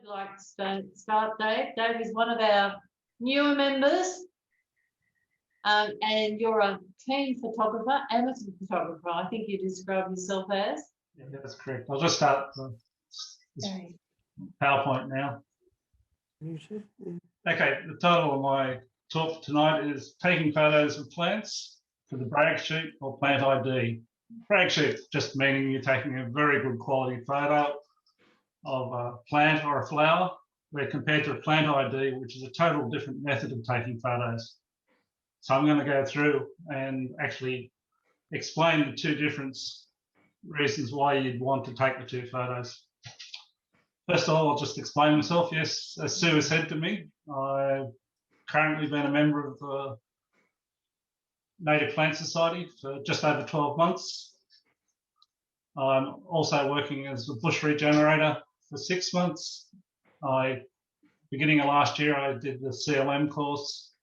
Would like to start, Dave. Dave is one of our newer members, and you're a keen photographer, amateur photographer. I think you describe yourself as. Yeah, that's correct. I'll just start this PowerPoint now. Okay, the title of my talk tonight is Taking Photos of Plants for the Brag Sheet or Plant ID. Brag sheet just meaning you're taking a very good quality photo of a plant or a flower, where compared to a plant ID, which is a total different method of taking photos. So I'm going to go through and actually explain the two different reasons why you'd want to take the two photos. First of all, I'll just explain myself. Yes, as Sue has said to me, I've currently been a member of the Native Plant Society for just over 12 months. I'm also working as a bush regenerator for 6 months. Beginning of last year, I did the CLM course,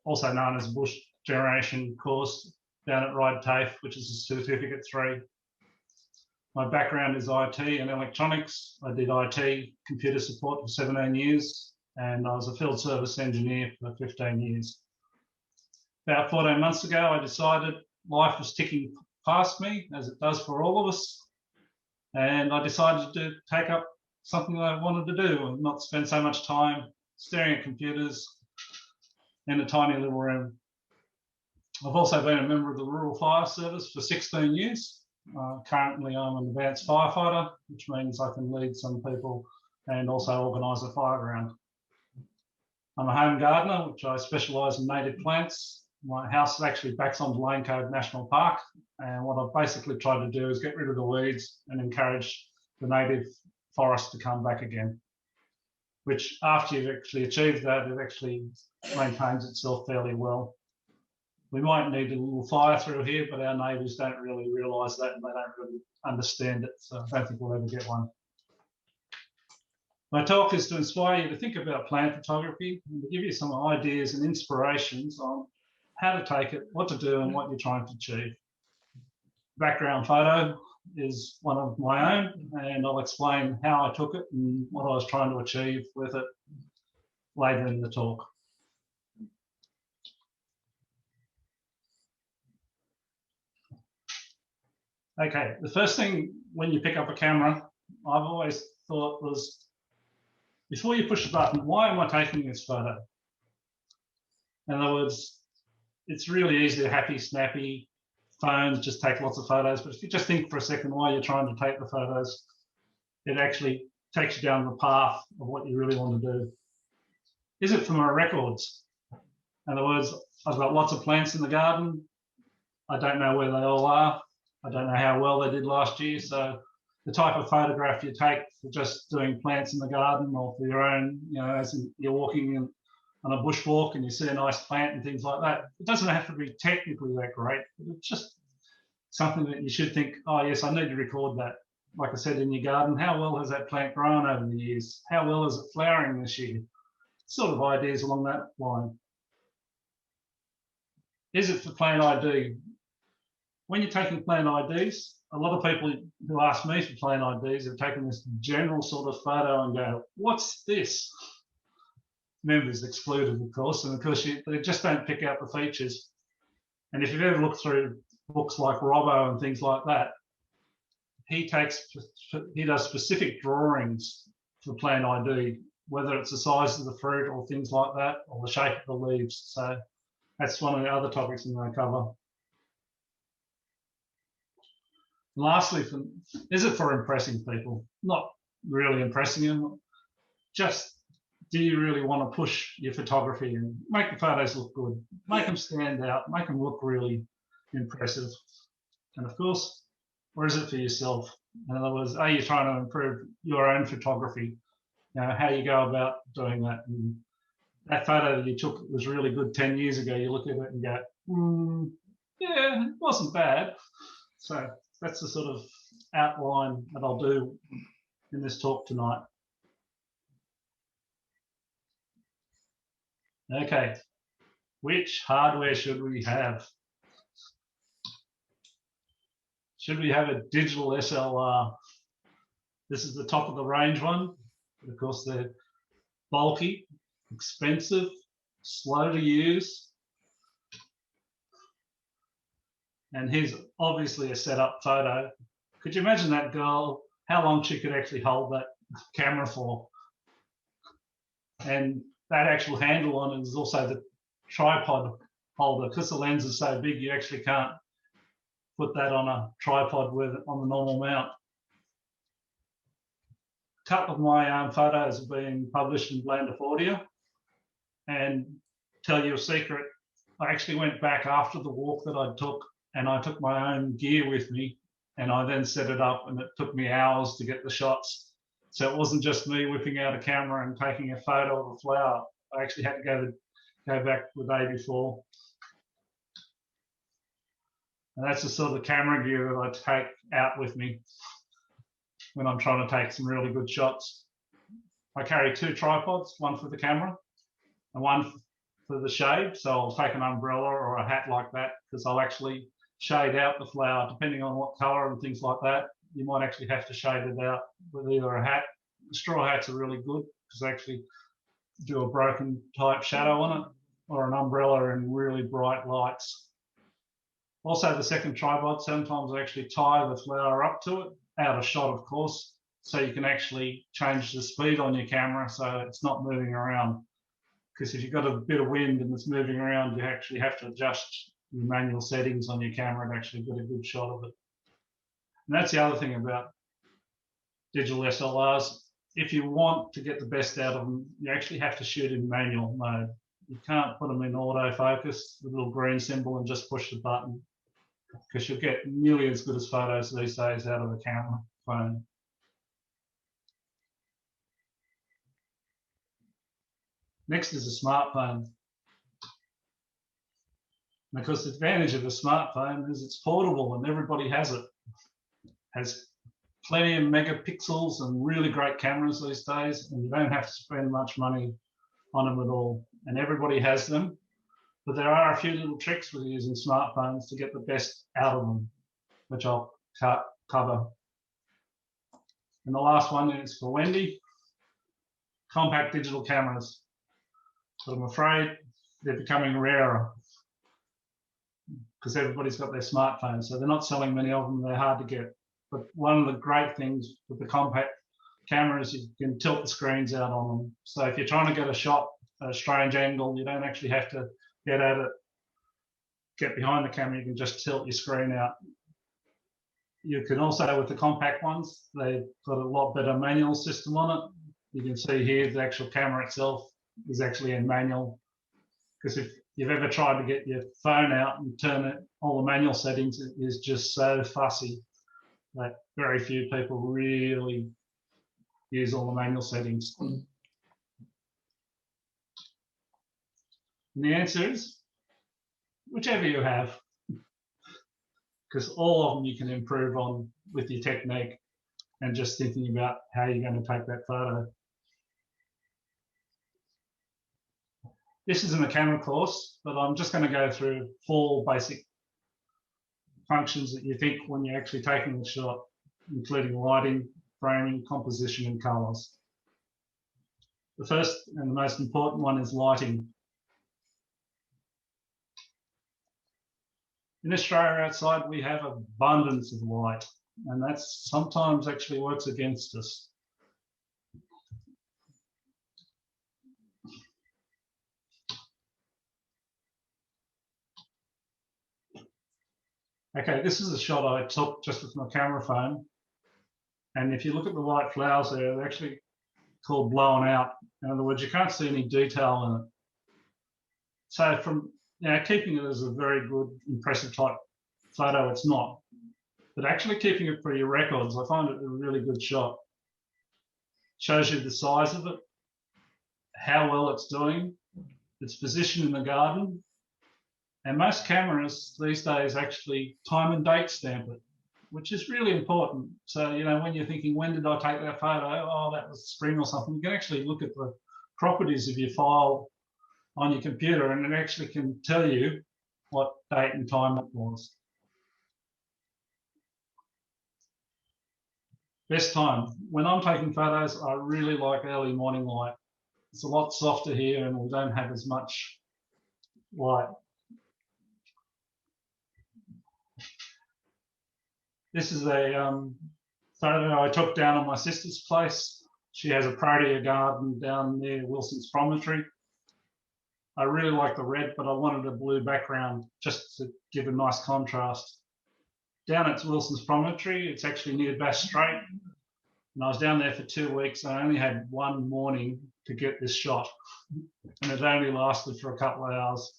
also known as bush generation course, down at Ride TAFE, which is a Certificate 3. My background is IT and electronics. I did IT computer support for 17 years, and I was a field service engineer for 15 years. About 14 months ago, I decided life was ticking past me, as it does for all of us, and I decided to take up something that I wanted to do and not spend so much time staring at computers in a tiny little room. I've also been a member of the Rural Fire Service for 16 years. Currently, I'm an advanced firefighter, which means I can lead some people and also organise a fire ground. I'm a home gardener, which I specialise in native plants. My house actually backs onto Lane Cove National Park, and what I've basically tried to do is get rid of the weeds and encourage the native forest to come back again, which after you've actually achieved that, it actually maintains itself fairly well. We might need a little fire through here, but our neighbours don't really realise that and they don't really understand it, so I don't think we'll ever get one. My talk is to inspire you to think about plant photography and to give you some ideas and inspirations on how to take it, what to do, and what you're trying to achieve. Background photo is one of my own, and I'll explain how I took it and what I was trying to achieve with it later in the talk. Okay, the first thing when you pick up a camera, I've always thought was, before you push the button, why am I taking this photo? In other words, it's really easy to happy, snappy, phones just take lots of photos, but if you just think for a second why you're trying to take the photos, it actually takes you down the path of what you really want to do. Is it for my records? In other words, I've got lots of plants in the garden. I don't know where they all are. I don't know how well they did last year. So the type of photograph you take for just doing plants in the garden or for your own, as you're walking on a bushwalk and you see a nice plant and things like that, it doesn't have to be technically that great, but it's just something that you should think, oh yes, I need to record that. Like I said, in your garden, how well has that plant grown over the years? How well is it flowering this year? Sort of ideas along that line. Is it for plant ID? When you're taking plant IDs, a lot of people who ask me for plant IDs have taken this general sort of photo and go, what's this? Members excluded, of course, and of course they just don't pick out the features. And if you've ever looked through books like Robbo and things like that, he does specific drawings for plant ID, whether it's the size of the fruit or things like that, or the shape of the leaves. So that's one of the other topics I'm going to cover. Lastly, is it for impressing people? Not really impressing them, just do you really want to push your photography and make the photos look good, make them stand out, make them look really impressive? And of course, or is it for yourself? In other words, are you trying to improve your own photography? How you go about doing that. And that photo that you took was really good 10 years ago. You look at it and go, yeah, it wasn't bad. So that's the sort of outline that I'll do in this talk tonight. Okay, which hardware should we have? Should we have a digital SLR? This is the top of the range one. But of course, they're bulky, expensive, slow to use. And here's obviously a set-up photo. Could you imagine that girl, how long she could actually hold that camera for? And that actual handle on it is also the tripod holder. Because the lens is so big, you actually can't put that on a tripod on the normal mount. A couple of my photos have been published in Blender Audio. And tell you a secret, I actually went back after the walk that I took, and I took my own gear with me, and I then set it up, and it took me hours to get the shots. So it wasn't just me whipping out a camera and taking a photo of a flower. I actually had to go back the day before. And that's the sort of camera gear that I take out with me when I'm trying to take some really good shots. I carry 2 tripods, one for the camera and one for the shade. So I'll take an umbrella or a hat like that, because I'll actually shade out the flower depending on what color and things like that. You might actually have to shade it out with either a hat. The straw hats are really good because they actually do a broken type shadow on it, or an umbrella in really bright lights. Also, the second tripod, sometimes I actually tie the flower up to it, out of shot, of course, so you can actually change the speed on your camera so it's not moving around. Because if you've got a bit of wind and it's moving around, you actually have to adjust your manual settings on your camera to actually get a good shot of it. And that's the other thing about digital SLRs. If you want to get the best out of them, you actually have to shoot in manual mode. You can't put them in autofocus, the little green symbol, and just push the button, because you'll get nearly as good as photos these days out of a camera phone. Next is a smartphone. Because the advantage of a smartphone is it's portable and everybody has it. Has plenty of megapixels and really great cameras these days, and you don't have to spend much money on them at all. And everybody has them. But there are a few little tricks with using smartphones to get the best out of them, which I'll cover. And the last one is for Wendy, compact digital cameras. But I'm afraid they're becoming rarer because everybody's got their smartphones. So they're not selling many of them, they're hard to get. But one of the great things with the compact cameras, you can tilt the screens out on them. So if you're trying to get a shot at a strange angle, you don't actually have to get at it, get behind the camera, you can just tilt your screen out. You can also, with the compact ones, they've got a lot better manual system on it. You can see here the actual camera itself is actually in manual, because if you've ever tried to get your phone out and turn it, all the manual settings, it is just so fussy that very few people really use all the manual settings. And the answer is whichever you have, because all of them you can improve on with your technique and just thinking about how you're going to take that photo. This isn't a camera course, but I'm just going to go through 4 basic functions that you think when you're actually taking the shot, including lighting, framing, composition, and colors. The first and the most important one is lighting. In Australia outside, we have abundance of light, and that sometimes actually works against us. Okay, this is a shot I took just with my camera phone. And if you look at the white flowers there, they're actually called blown out. In other words, you can't see any detail in it. So from keeping it as a very good, impressive type photo, it's not. But actually keeping it for your records, I find it a really good shot. Shows you the size of it, how well it's doing, its position in the garden. And most cameras these days actually time and date stamp it, which is really important. So, when you're thinking, when did I take that photo? Oh, that was spring or something. You can actually look at the properties of your file on your computer, and it actually can tell you what date and time it was. best time. When I'm taking photos, I really like early morning light. It's a lot softer here and we don't have as much light. This is a photo I took down on my sister's place. She has a protea garden down near Wilson's Promontory. I really like the red, but I wanted a blue background just to give a nice contrast. Down at Wilson's Promontory, it's actually near Bass Strait. And I was down there for 2 weeks. I only had one morning to get this shot. And it only lasted for a couple of hours.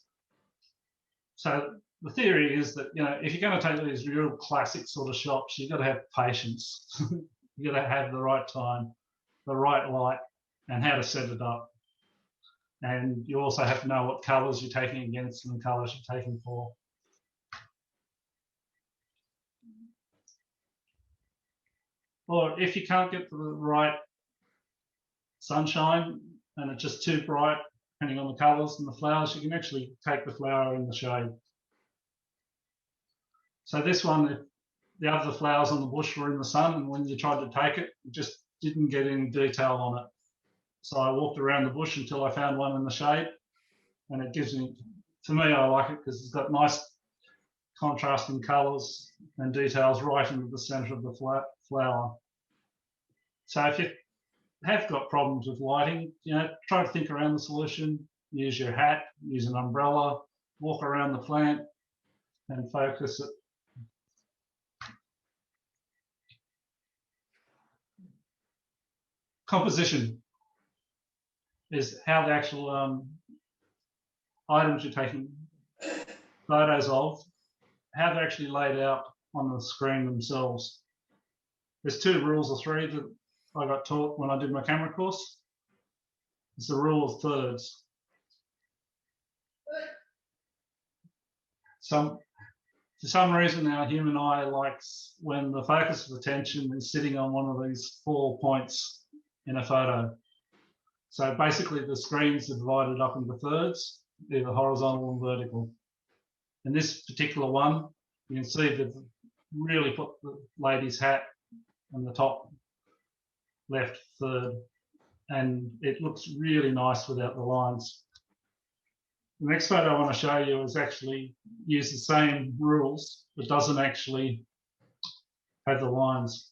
So the theory is that, you know, if you're going to take these real classic sort of shots, you've got to have patience. You've got to have the right time, the right light, and how to set it up. And you also have to know what colours you're taking against and the colours you're taking for. Or if you can't get the right sunshine and it's just too bright, depending on the colours and the flowers, you can actually take the flower in the shade. So this one, the other flowers on the bush were in the sun, and when you tried to take it, you just didn't get any detail on it. So I walked around the bush until I found one in the shade, and it gives me, to me, I like it because it's got nice contrasting colours and details right into the centre of the flower. So if you have got problems with lighting, you know, try to think around the solution, use your hat, use an umbrella, walk around the plant and focus it. Composition is how the actual items you're taking photos of, how they're actually laid out on the screen themselves. There's 2 rules or 3 that I got taught when I did my camera course. It's the rule of thirds. For some reason, our human eye likes when the focus of attention is sitting on one of these 4 points in a photo. So basically the screens are divided up into thirds, either horizontal and vertical. In this particular one, you can see they've really put the lady's hat on the top left third, and it looks really nice without the lines. The next photo I want to show you is actually use the same rules, but doesn't actually have the lines.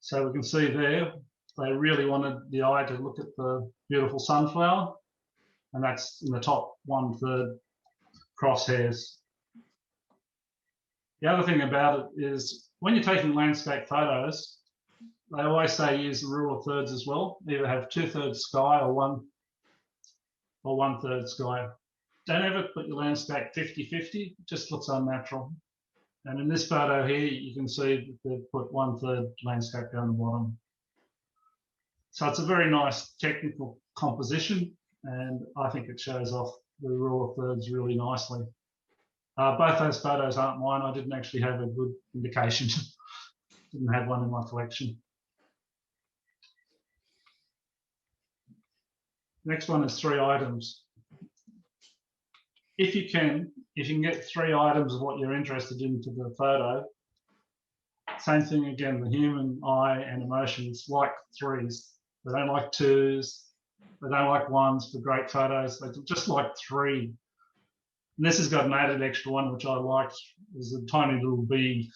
So we can see there, they really wanted the eye to look at the beautiful sunflower, and that's in the top 1/3 crosshairs. The other thing about it is when you're taking landscape photos, they always say use the rule of thirds as well. Either have 2/3 sky or 1/3 sky. Don't ever put your landscape 50-50, it just looks unnatural. And in this photo here, you can see that they've put 1/3 landscape down the bottom. So it's a very nice technical composition, and I think it shows off the rule of thirds really nicely. Both those photos aren't mine. I didn't actually have a good indication. Didn't have one in my collection. Next one is 3 items. If you can get 3 items of what you're interested in to the photo, same thing again, the human eye and emotions like 3s. They don't like 2s. They don't like 1s for great photos. They just like 3. And this has got an added extra one, which I liked. There's a tiny little bee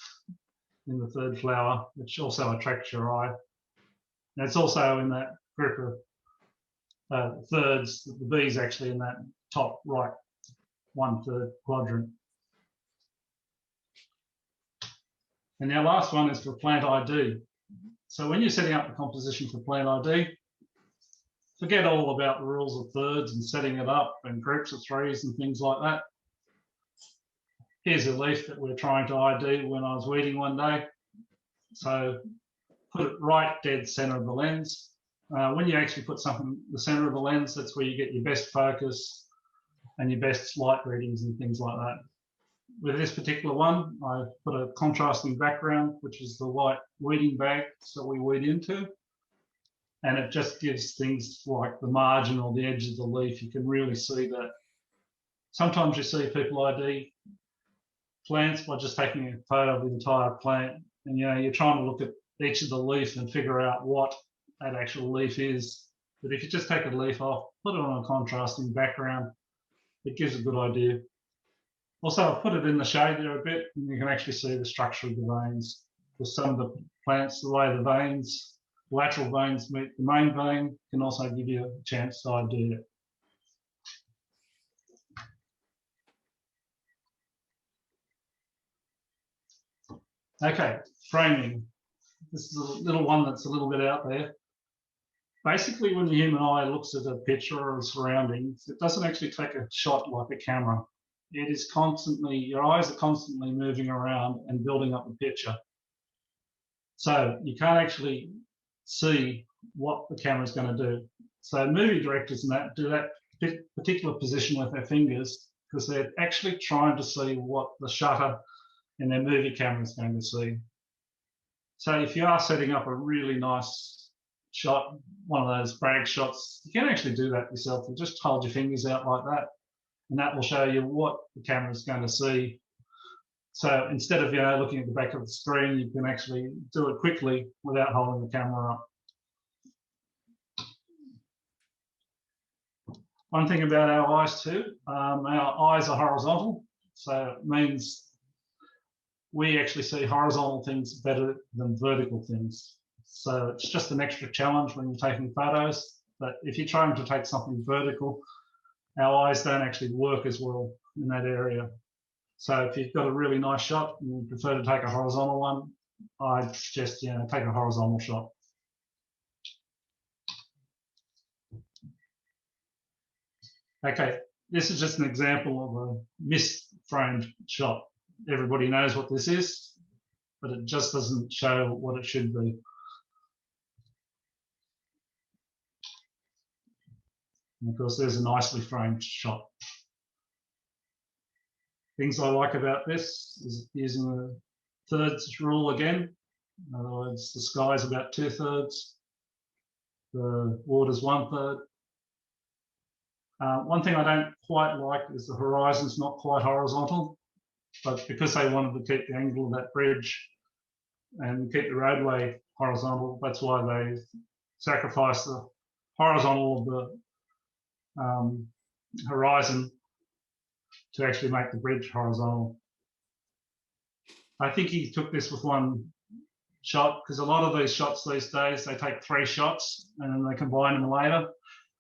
in the 3rd flower, which also attracts your eye. And it's also in that group of thirds. The bee's actually in that top right 1/3 quadrant. And our last one is for plant ID. So when you're setting up the composition for plant ID, forget all about the rules of thirds and setting it up and groups of 3s and things like that. Here's a leaf that we're trying to ID when I was weeding one day. So put it right dead center of the lens. When you actually put something in the center of the lens, that's where you get your best focus and your best light readings and things like that. With this particular one, I put a contrasting background, which is the white weeding bag that we weed into. And it just gives things like the margin or the edge of the leaf. You can really see that. Sometimes you see people ID plants by just taking a photo of the entire plant and you're trying to look at each of the leaf and figure out what that actual leaf is. But if you just take a leaf off, put it on a contrasting background, it gives a good idea. Also, I've put it in the shade there a bit, and you can actually see the structure of the veins. With some of the plants, the way the veins, lateral veins meet the main vein, can also give you a chance to idea. Okay, framing. This is a little one that's a little bit out there. Basically, when the human eye looks at a picture or a surroundings, it doesn't actually take a shot like a camera. It is constantly, your eyes are constantly moving around and building up the picture. So you can't actually see what the camera's going to do. So movie directors and that do that particular position with their fingers because they're actually trying to see what the shutter in their movie camera is going to see. So if you are setting up a really nice shot, one of those brag shots, you can actually do that yourself. You just hold your fingers out like that, and that will show you what the camera is going to see. So instead of looking at the back of the screen, you can actually do it quickly without holding the camera up. One thing about our eyes too, our eyes are horizontal, so it means we actually see horizontal things better than vertical things. So it's just an extra challenge when you're taking photos. But if you're trying to take something vertical, our eyes don't actually work as well in that area. So if you've got a really nice shot and you prefer to take a horizontal one, I'd suggest take a horizontal shot. Okay, this is just an example of a misframed shot. Everybody knows what this is, but it just doesn't show what it should be. And of course, there's a nicely framed shot. Things I like about this is using the thirds rule again. In other words, the sky is about 2/3, the water's 1/3. One thing I don't quite like is the horizon's not quite horizontal, but because they wanted to keep the angle of that bridge and keep the roadway horizontal, that's why they sacrificed the horizontal of the horizon to actually make the bridge horizontal. I think he took this with one shot because a lot of these shots these days, they take 3 shots and then they combine them later.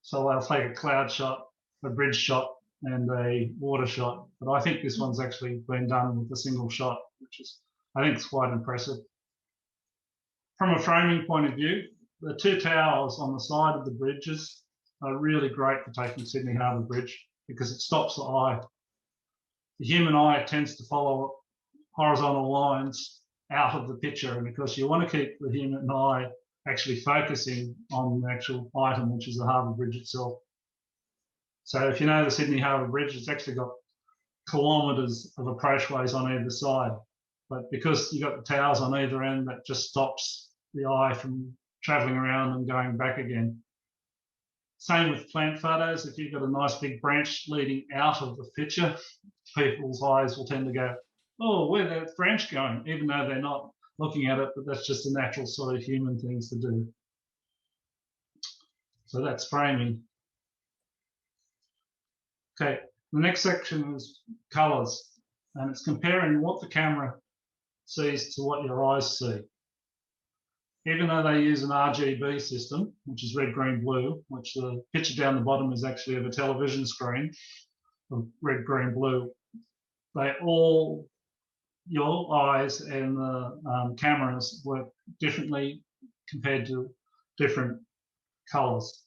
So they'll take a cloud shot, a bridge shot, and a water shot. But I think this one's actually been done with a single shot, which is, I think, it's quite impressive. From a framing point of view, the 2 towers on the side of the bridges are really great for taking Sydney Harbour Bridge because it stops the eye. The human eye tends to follow horizontal lines out of the picture, and because you want to keep the human eye actually focusing on the actual item, which is the harbour bridge itself. So if you know the Sydney Harbour Bridge, it's actually got kilometres of approachways on either side, but because you've got the towers on either end, that just stops the eye from travelling around and going back again. Same with plant photos. If you've got a nice big branch leading out of the picture, people's eyes will tend to go, oh, where's that branch going? Even though they're not looking at it, but that's just a natural sort of human things to do. So that's framing. Okay, the next section is colours, and it's comparing what the camera sees to what your eyes see. Even though they use an RGB system, which is red, green, blue, which the picture down the bottom is actually of a television screen of red, green, blue, they all, your eyes and the cameras work differently compared to different colours.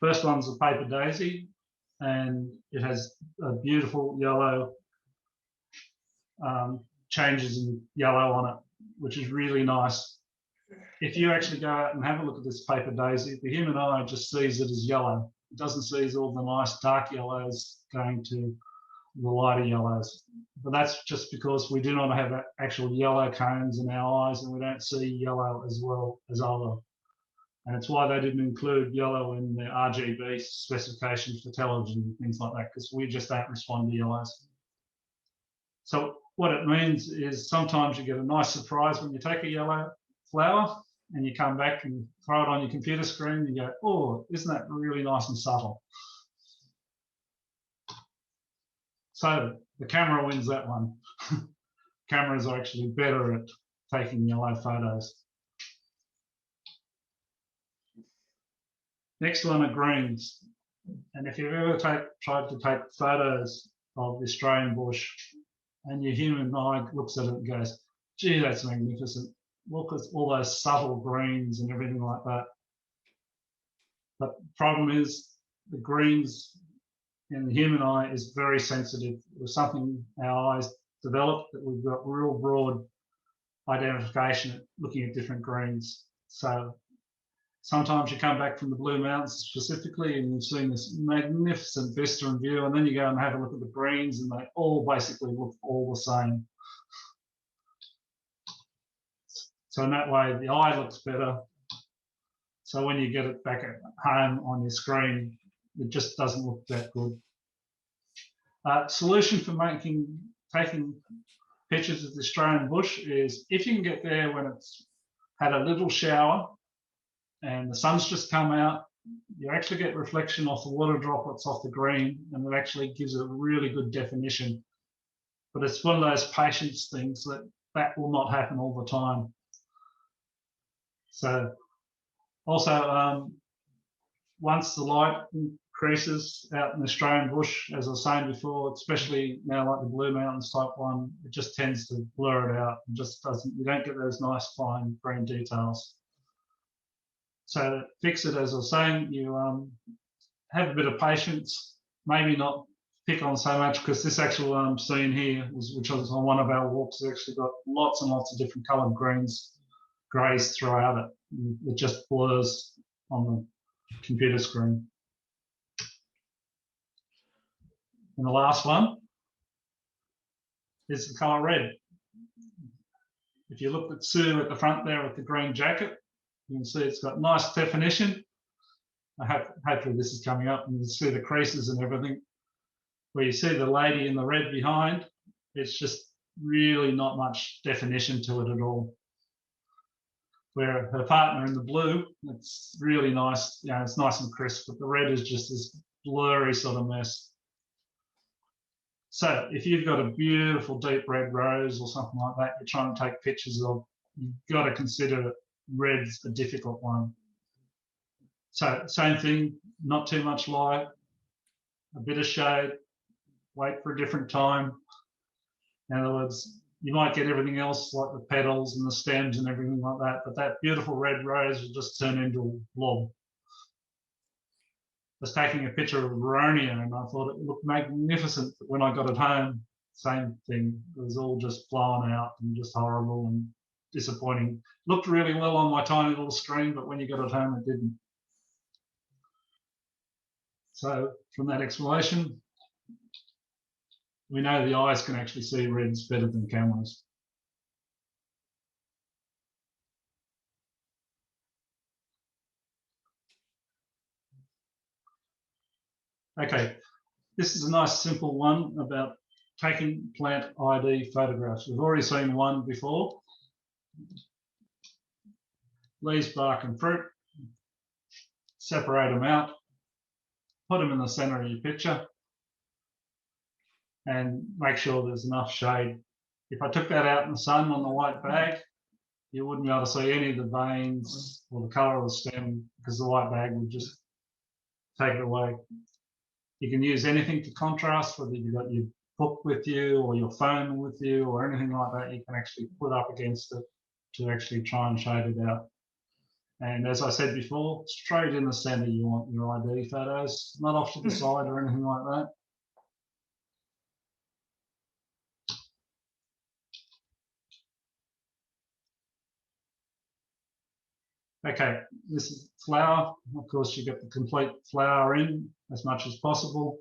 First one's a paper daisy, and it has a beautiful yellow changes in yellow on it, which is really nice. If you actually go out and have a look at this paper daisy, the human eye just sees it as yellow. It doesn't see all the nice dark yellows going to the lighter yellows. But that's just because we do not have actual yellow cones in our eyes, and we don't see yellow as well as other. And it's why they didn't include yellow in the RGB specifications for television and things like that, because we just don't respond to yellows. So what it means is sometimes you get a nice surprise when you take a yellow flower and you come back and throw it on your computer screen and you go, oh, isn't that really nice and subtle? So the camera wins that one. Cameras are actually better at taking yellow photos. Next one are greens. And if you've ever tried to take photos of the Australian bush and your human eye looks at it and goes, gee, that's magnificent. Look at all those subtle greens and everything like that. But the problem is the greens in the human eye is very sensitive. It was something our eyes developed, that we've got real broad identification at looking at different greens. So sometimes you come back from the Blue Mountains specifically and you've seen this magnificent vista and view, and then you go and have a look at the greens and they all basically look all the same. So in that way, the eye looks better. So when you get it back at home on your screen, it just doesn't look that good. Solution for taking pictures of the Australian bush is, if you can get there when it's had a little shower and the sun's just come out, you actually get reflection off the water droplets off the green, and it actually gives a really good definition. But it's one of those patience things that will not happen all the time. So also, once the light increases out in the Australian bush, as I was saying before, especially now like the Blue Mountains type one, it just tends to blur it out and just doesn't, you don't get those nice fine green details. So to fix it, as I was saying, you have a bit of patience, maybe not pick on so much, because this actual scene here, which was on one of our walks, has actually got lots and lots of different coloured greys throughout it. It just blurs on the computer screen. And the last one is the colour red. If you look at Sue at the front there with the green jacket, you can see it's got nice definition. Hopefully this is coming up and you can see the creases and everything. Where you see the lady in the red behind, it's just really not much definition to it at all. Where her partner in the blue, it's really nice, you know, it's nice and crisp, but the red is just this blurry sort of mess. So if you've got a beautiful deep red rose or something like that you're trying to take pictures of, you've got to consider that red's a difficult one. So same thing, not too much light, a bit of shade, wait for a different time. In other words, you might get everything else like the petals and the stems and everything like that, but that beautiful red rose will just turn into a blob. I was taking a picture of Veronia and I thought it looked magnificent, but when I got it home, same thing. It was all just blown out and just horrible and disappointing. Looked really well on my tiny little screen, but when you got it home, it didn't. So from that explanation, we know the eyes can actually see reds better than cameras. Okay, this is a nice simple one about taking plant ID photographs. We've already seen one before. Leaves, bark and fruit. Separate them out. Put them in the centre of your picture. And make sure there's enough shade. If I took that out in the sun on the white bag, you wouldn't be able to see any of the veins or the colour of the stem, because the white bag would just take it away. You can use anything to contrast, whether you've got your book with you or your phone with you or anything like that, you can actually put up against it to actually try and shade it out. And as I said before, straight in the centre you want your ID photos, not off to the side or anything like that. Okay, this is flower. Of course, you get the complete flower in as much as possible.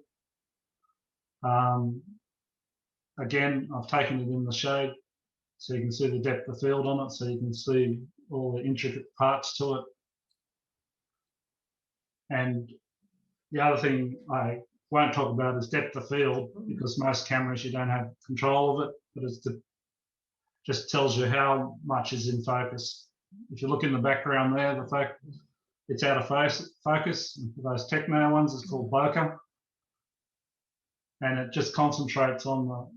Again, I've taken it in the shade so you can see the depth of field on it, so you can see all the intricate parts to it. And the other thing I won't talk about is depth of field, because most cameras you don't have control of it, but just tells you how much is in focus. If you look in the background there, it's out of focus. For those Techno ones, it's called bokeh, and it just concentrates on the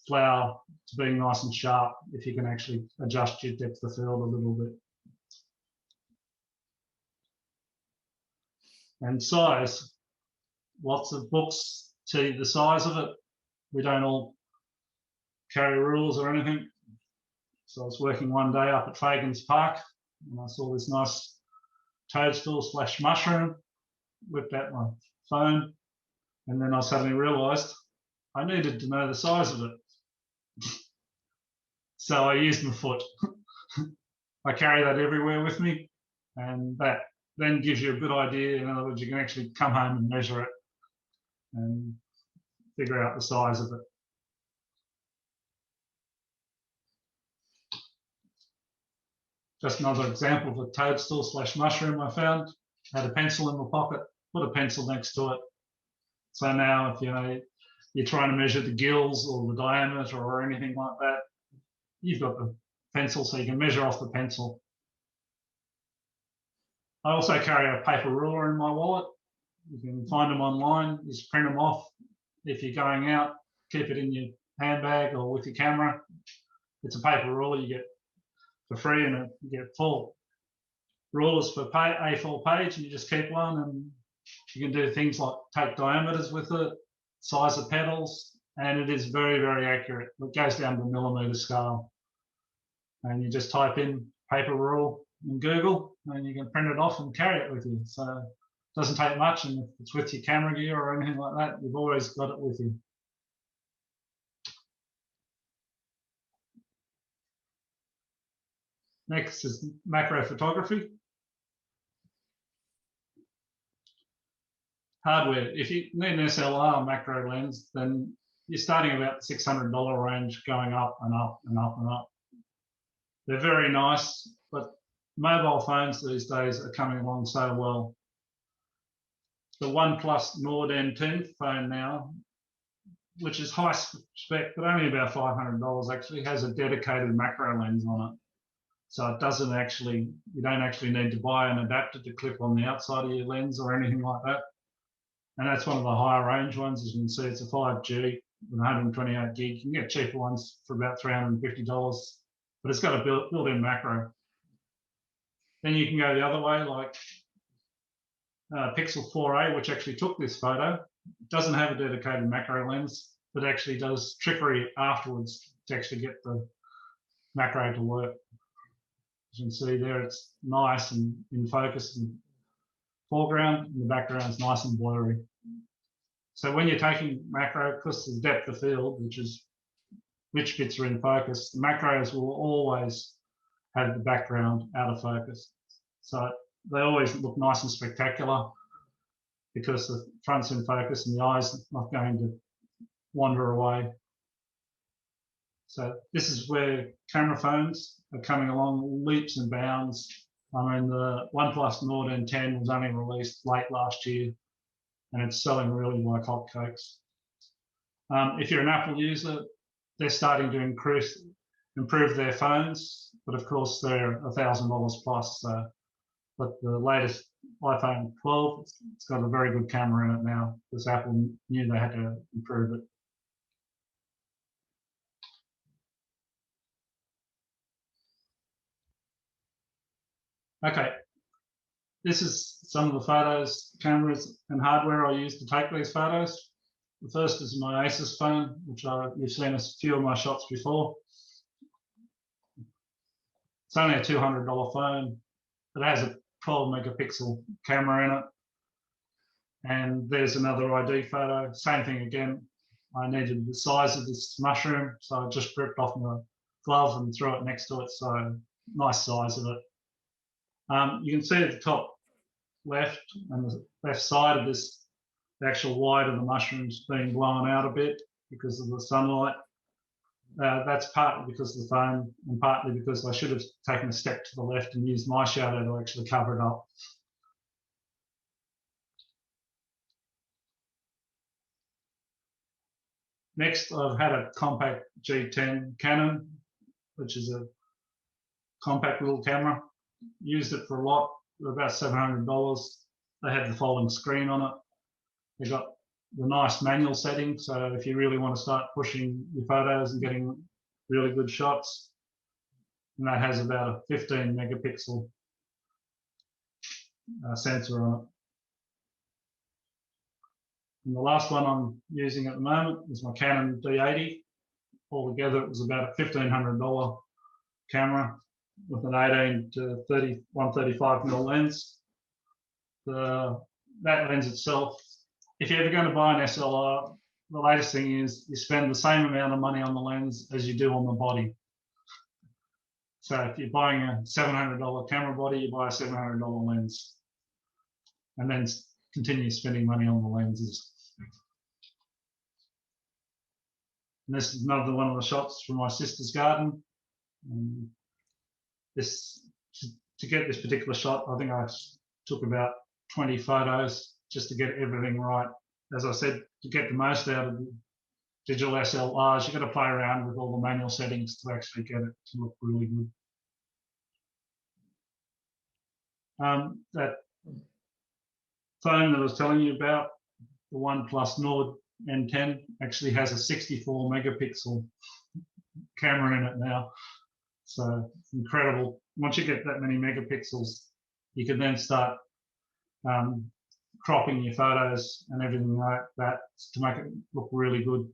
flower to being nice and sharp, if you can actually adjust your depth of field a little bit. And size, lots of books tell you the size of it. We don't all carry rules or anything. So I was working one day up at Fagan's Park, and I saw this nice toadstool / mushroom, whipped out my phone, and then I suddenly realised I needed to know the size of it. So I used my foot. I carry that everywhere with me, and that then gives you a good idea. In other words, you can actually come home and measure it and figure out the size of it. Just another example of a toadstool / mushroom I found. I had a pencil in my pocket, put a pencil next to it. So now if you're trying to measure the gills or the diameter or anything like that, you've got the pencil, so you can measure off the pencil. I also carry a paper ruler in my wallet. You can find them online, just print them off. If you're going out, keep it in your handbag or with your camera. It's a paper ruler you get for free, and you get full rulers for A4 page, and you just keep one, and you can do things like take diameters with it, size of petals, and it is very, very accurate. It goes down to millimetre scale. And you just type in paper rule in Google, and you can print it off and carry it with you. So it doesn't take much, and if it's with your camera gear or anything like that, you've always got it with you. Next is macro photography. Hardware. If you need an SLR macro lens, then you're starting about the $600 range, going up and up and up and up. They're very nice, but mobile phones these days are coming along so well. The OnePlus Nord N10 phone now, which is high spec, but only about $500 actually, has a dedicated macro lens on it. So it doesn't actually, you don't actually need to buy an adapter to clip on the outside of your lens or anything like that. And that's one of the higher range ones. As you can see, it's a 5G with 128 gig. You can get cheaper ones for about $350, but it's got a built-in macro. Then you can go the other way, like Pixel 4a, which actually took this photo. It doesn't have a dedicated macro lens, but actually does trickery afterwards to actually get the macro to work. As you can see there, it's nice and in focus and foreground, and the background's nice and blurry. So when you're taking macro, because the depth of field, which is which bits are in focus, the macros will always have the background out of focus. So they always look nice and spectacular because the front's in focus and the eye's not going to wander away. So this is where camera phones are coming along leaps and bounds. I mean, the OnePlus Nord N10 was only released late last year, and it's selling really like hotcakes. If you're an Apple user, they're starting to improve their phones, but of course they're $1,000 plus. But the latest iPhone 12, it's got a very good camera in it now, because Apple knew they had to improve it. Okay, this is some of the photos, cameras and hardware I use to take these photos. The first is my Asus phone, which you've seen a few of my shots before. It's only a $200 phone. It has a 12 megapixel camera in it. And there's another ID photo, same thing again. I needed the size of this mushroom, so I just ripped off my glove and threw it next to it, so nice size of it. You can see at the top left and the left side of this, the actual white of the mushroom's being blown out a bit because of the sunlight. That's partly because of the phone and partly because I should have taken a step to the left and used my shadow to actually cover it up. Next, I've had a compact G10 Canon, which is a compact little camera. Used it for a lot, for about $700. They had the folding screen on it. They got the nice manual setting, so if you really want to start pushing your photos and getting really good shots, and that has about a 15 megapixel sensor on it. And the last one I'm using at the moment is my Canon D80. Altogether, it was about a $1,500 camera with an 18 to 135mm lens. That lens itself, if you're ever going to buy an SLR, the latest thing is you spend the same amount of money on the lens as you do on the body. So if you're buying a $700 camera body, you buy a $700 lens, and then continue spending money on the lenses. And this is another one of the shots from my sister's garden. To get this particular shot, I think I took about 20 photos just to get everything right. As I said, to get the most out of the digital SLRs, you've got to play around with all the manual settings to actually get it to look really good. That phone that I was telling you about, the OnePlus Nord N10, actually has a 64 megapixel camera in it now. So it's incredible. Once you get that many megapixels, you can then start cropping your photos and everything like that to make it look really good.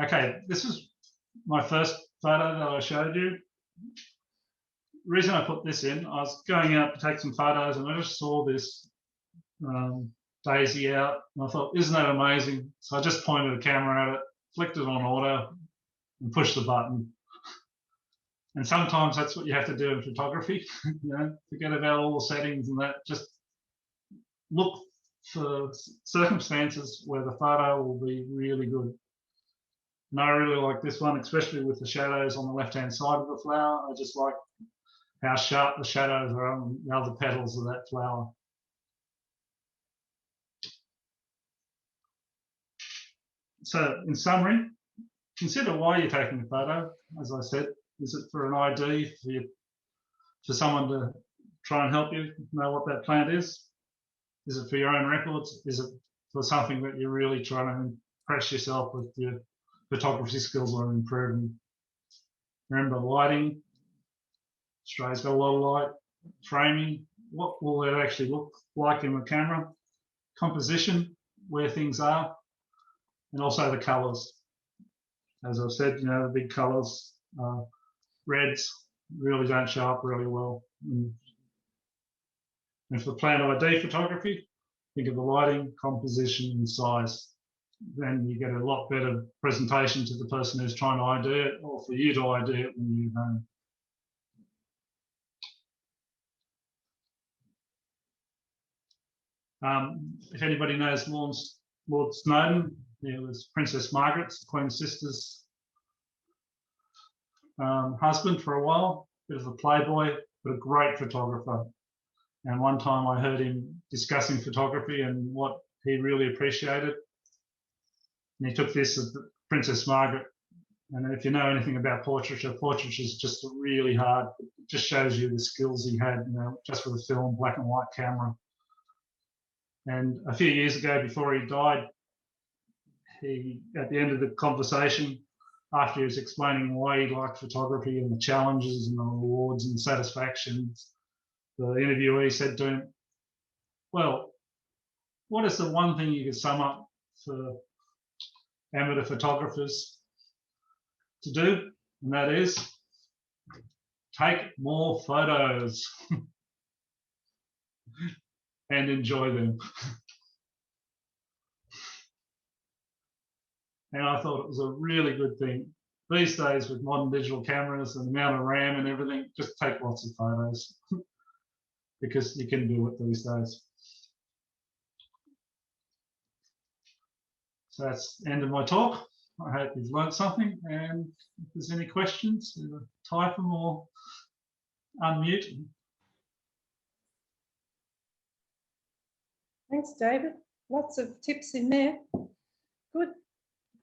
Okay, this is my first photo that I showed you. The reason I put this in, I was going out to take some photos and I just saw this daisy out and I thought, isn't that amazing? So I just pointed the camera at it, flicked it on auto and pushed the button. And sometimes that's what you have to do in photography, you know, forget about all the settings and that, just look for circumstances where the photo will be really good. And I really like this one, especially with the shadows on the left-hand side of the flower. I just like how sharp the shadows are on the other petals of that flower. So in summary, consider why you're taking the photo. As I said, is it for an ID, for someone to try and help you know what that plant is? Is it for your own records? Is it for something that you're really trying to impress yourself with your photography skills or improving? Remember, lighting. Australia's got a lot of light. Framing. What will it actually look like in the camera? Composition, where things are, and also the colours. As I've said, you know, the big colours, reds really don't show up really well. And for plant ID photography, think of the lighting, composition, and size. Then you get a lot better presentation to the person who's trying to ID it, or for you to ID it when you're home. If anybody knows Lord Snowdon, he was Princess Margaret's, the Queen's sister's husband for a while. Bit of a playboy, but a great photographer. And one time I heard him discussing photography and what he really appreciated. And he took this as Princess Margaret. And if you know anything about portraiture, portraiture is just really hard. It just shows you the skills he had, you know, just with a film, black and white camera. And a few years ago, before he died, at the end of the conversation, after he was explaining why he liked photography and the challenges and the rewards and the satisfactions, the interviewee said to him, well, what is the one thing you could sum up for amateur photographers to do? And that is take more photos and enjoy them. And I thought it was a really good thing. These days with modern digital cameras and the amount of RAM and everything, just take lots of photos because you can do it these days. So that's the end of my talk. I hope you've learned something, and if there's any questions, either type them or unmute. Thanks, David. Lots of tips in there. Good.